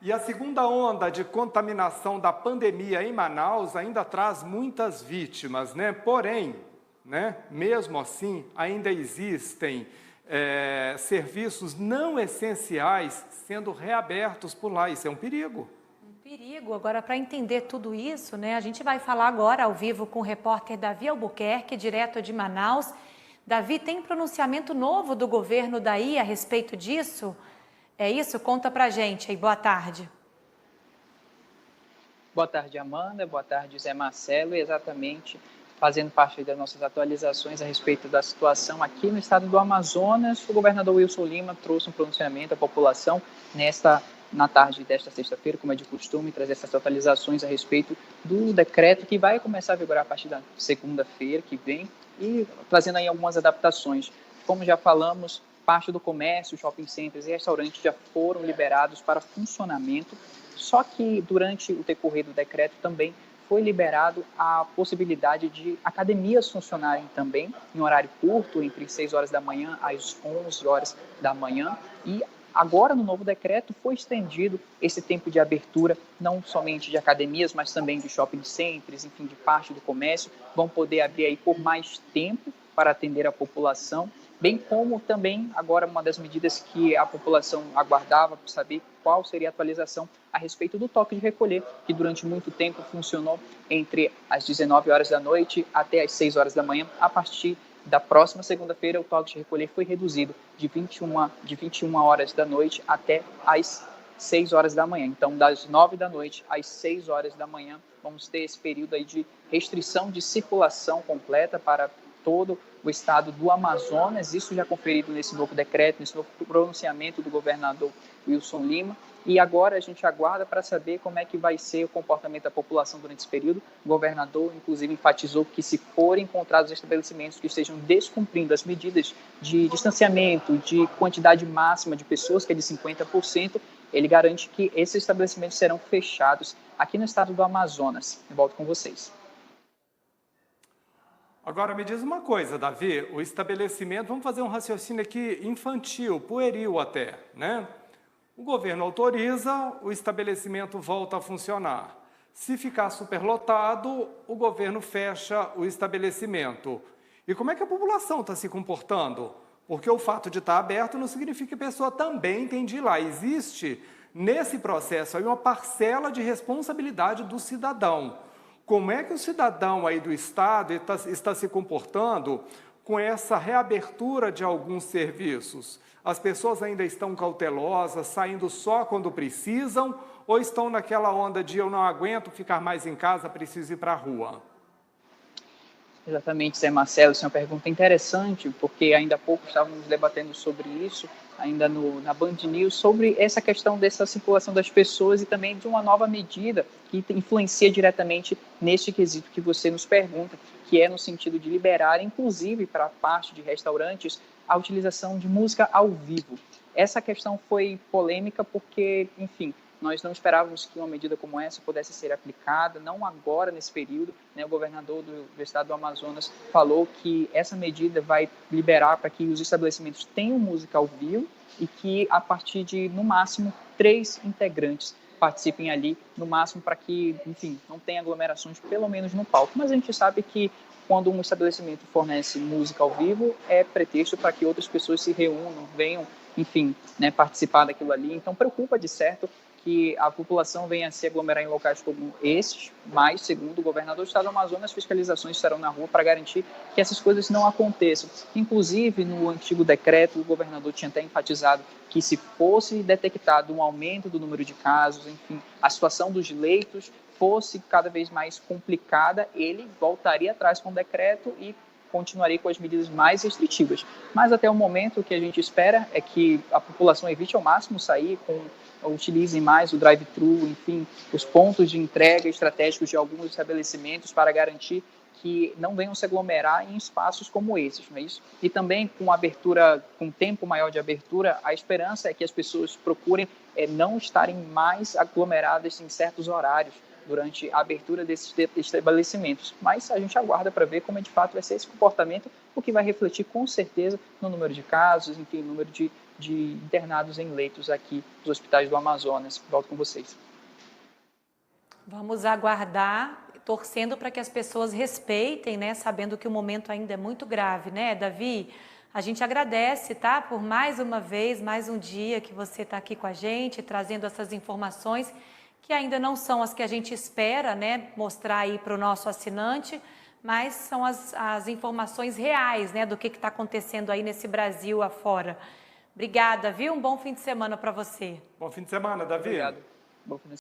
E a segunda onda de contaminação da pandemia em Manaus ainda traz muitas vítimas, né? Porém, né, mesmo assim, ainda existem serviços não essenciais sendo reabertos por lá. Isso é um perigo. Perigo. Agora, para entender tudo isso, né, a gente vai falar agora ao vivo com o repórter Davi Albuquerque, direto de Manaus. Davi, tem pronunciamento novo do governo daí a respeito disso? É isso? Conta pra gente aí. Boa tarde. Boa tarde, Amanda. Boa tarde, Zé Marcelo. E exatamente fazendo parte das nossas atualizações a respeito da situação aqui no estado do Amazonas, o governador Wilson Lima trouxe um pronunciamento à população na tarde desta sexta-feira, como é de costume, trazer essas atualizações a respeito do decreto que vai começar a vigorar a partir da segunda-feira que vem e trazendo aí algumas adaptações. Como já falamos, parte do comércio, shopping centers e restaurantes já foram liberados para funcionamento, só que durante o decorrer do decreto também foi liberado a possibilidade de academias funcionarem também em horário curto, entre 6 horas da manhã às 11 horas da manhã. E agora, no novo decreto, foi estendido esse tempo de abertura, não somente de academias, mas também de shopping centers, enfim, de parte do comércio, vão poder abrir aí por mais tempo para atender a população, bem como também agora uma das medidas que a população aguardava para saber qual seria a atualização a respeito do toque de recolher, que durante muito tempo funcionou entre as 19 horas da noite até as 6 horas da manhã. A partir da próxima segunda-feira, o toque de recolher foi reduzido de 21 horas da noite até as 6 horas da manhã. Então, das 9 da noite às 6 horas da manhã, vamos ter esse período aí de restrição de circulação completa para todo o estado do Amazonas, isso já conferido nesse novo decreto, nesse novo pronunciamento do governador Wilson Lima, e agora a gente aguarda para saber como é que vai ser o comportamento da população durante esse período. O governador, inclusive, enfatizou que se forem encontrados estabelecimentos que estejam descumprindo as medidas de distanciamento, de quantidade máxima de pessoas, que é de 50%, ele garante que esses estabelecimentos serão fechados aqui no estado do Amazonas. Eu volto com vocês. Agora, me diz uma coisa, Davi, o estabelecimento, vamos fazer um raciocínio aqui infantil, pueril até, né? O governo autoriza, o estabelecimento volta a funcionar. Se ficar superlotado, o governo fecha o estabelecimento. E como é que a população está se comportando? Porque o fato de estar aberto não significa que a pessoa também tem de ir lá. Existe, nesse processo, aí uma parcela de responsabilidade do cidadão. Como é que o cidadão aí do Estado está se comportando com essa reabertura de alguns serviços? As pessoas ainda estão cautelosas, saindo só quando precisam, ou estão naquela onda de eu não aguento ficar mais em casa, preciso ir para a rua? Exatamente, Zé Marcelo, isso é uma pergunta interessante, porque ainda há pouco estávamos debatendo sobre isso, ainda na Band News, sobre essa questão dessa circulação das pessoas e também de uma nova medida que influencia diretamente neste quesito que você nos pergunta, que é no sentido de liberar, inclusive para a parte de restaurantes, a utilização de música ao vivo. Essa questão foi polêmica porque, enfim, nós não esperávamos que uma medida como essa pudesse ser aplicada, não agora nesse período, né? O governador do estado do Amazonas falou que essa medida vai liberar para que os estabelecimentos tenham música ao vivo e que a partir de, no máximo, 3 integrantes participem ali, no máximo para que, enfim, não tenha aglomerações, pelo menos no palco. Mas a gente sabe que quando um estabelecimento fornece música ao vivo, é pretexto para que outras pessoas se reúnam, venham, enfim, né, participar daquilo ali. Então, preocupa, de certo, que a população venha a se aglomerar em locais como esses, mas, segundo o governador do estado do Amazonas, as fiscalizações estarão na rua para garantir que essas coisas não aconteçam. Inclusive, no antigo decreto, o governador tinha até enfatizado que se fosse detectado um aumento do número de casos, enfim, a situação dos leitos fosse cada vez mais complicada, ele voltaria atrás com o decreto e continuaria com as medidas mais restritivas. Mas até o momento o que a gente espera é que a população evite ao máximo sair utilizem mais o drive-thru, enfim, os pontos de entrega estratégicos de alguns estabelecimentos para garantir que não venham se aglomerar em espaços como esses, não é isso? E também com abertura, com tempo maior de abertura, a esperança é que as pessoas procurem não estarem mais aglomeradas em certos horários durante a abertura desses estabelecimentos. Mas a gente aguarda para ver como de fato vai ser esse comportamento, o que vai refletir com certeza no número de casos, enfim, no número de de internados em leitos aqui dos hospitais do Amazonas. Volto com vocês. Vamos aguardar, torcendo para que as pessoas respeitem, né? Sabendo que o momento ainda é muito grave, né, Davi? A gente agradece, tá? Por mais uma vez, mais um dia que você está aqui com a gente, trazendo essas informações que ainda não são as que a gente espera, né? Mostrar aí para o nosso assinante, mas são as informações reais, né? Do que está acontecendo aí nesse Brasil afora. Obrigada, viu? Um bom fim de semana para você. Bom fim de semana, Davi. Obrigado. Bom fim de